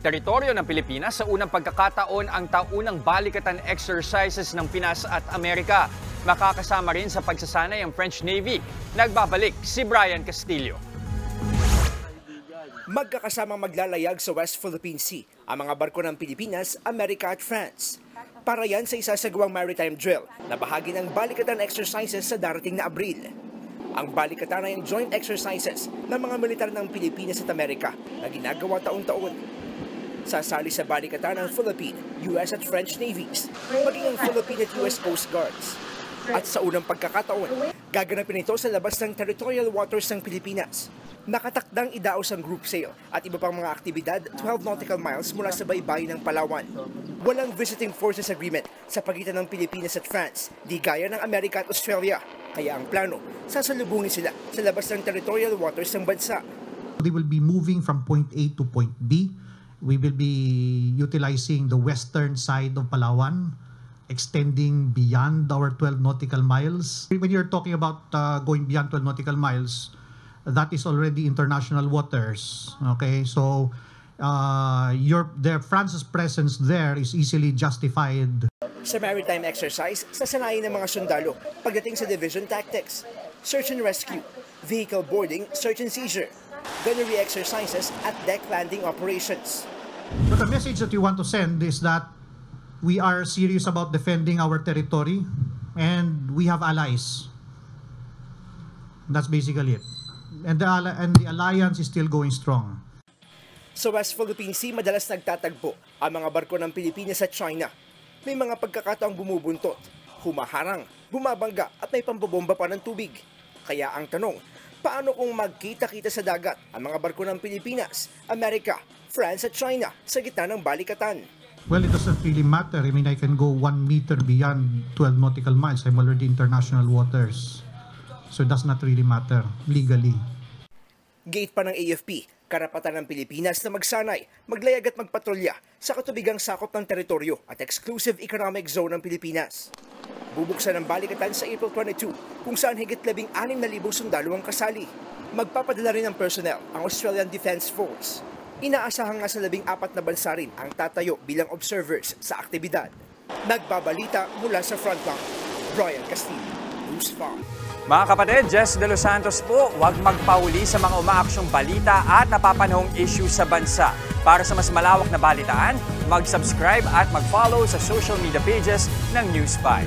Teritoryo ng Pilipinas sa unang pagkakataon ang taunang balikatan exercises ng Pinas at Amerika. Makakasama rin sa pagsasanay ang French Navy. Nagbabalik si Brian Castillo. Magkakasamang maglalayag sa West Philippine Sea ang mga barko ng Pilipinas, Amerika at France. Para yan sa isasagawang maritime drill na bahagi ng balikatan exercises sa darating na Abril. Ang balikatan ay ang joint exercises ng mga militar ng Pilipinas at Amerika na ginagawa taon-taon. Sasali sa balikatan ang Philippine, US at French Navies, maging ang Philippine at US Coast Guards. At sa unang pagkakataon, gaganapin ito sa labas ng territorial waters ng Pilipinas. Nakatakdang idaos ang group sail at iba pang mga aktibidad 12 nautical miles mula sa baybayin ng Palawan. Walang visiting forces agreement sa pagitan ng Pilipinas at France, di gaya ng Amerika at Australia. Kaya ang plano, sasalubungin sila sa labas ng territorial waters ng bansa. They will be moving from point A to point B. We will be utilizing the western side of Palawan, extending beyond our 12 nautical miles. When you're talking about going beyond 12 nautical miles, that is already international waters. Okay, so France's presence there is easily justified. Sa maritime exercise, sasanayin ng mga sundalo pagdating sa division tactics, search and rescue, vehicle boarding, search and seizure, gunnery exercises at deck landing operations. But the message that we want to send is that we are serious about defending our territory and we have allies. That's basically it. And the alliance is still going strong. Sa West Philippine Sea, madalas nagtatagpo ang mga barko ng Pilipinas at China. May mga pagkakataong bumubuntot, humaharang, bumabangga at may pambobomba pa ng tubig. Kaya ang tanong, paano kung magkita-kita sa dagat ang mga barko ng Pilipinas, Amerika, France at China sa gitna ng balikatan? Well, it doesn't really matter. I mean, I can go 1 meter beyond 12 nautical miles. I'm already international waters. So it does not really matter legally. Gate pa ng AFP, karapatan ng Pilipinas na magsanay, maglayag at magpatrolya sa katubigang sakop ng teritoryo at exclusive economic zone ng Pilipinas. Bubuksan ang balikatan sa April 22 kung saan higit 16,000 sundalo ang kasali. Magpapadala rin ng personnel ang Australian Defence Force. Inaasahan nga sa 14 na bansa rin ang tatayo bilang observers sa aktibidad. Nagbabalita mula sa frontline, Brian Castillo, News 5. Mga kapatid, Jess De Los Santos po, huwag magpahuli sa mga umaaksyong balita at napapanahong issue sa bansa. Para sa mas malawak na balitaan, mag-subscribe at mag-follow sa social media pages ng News 5.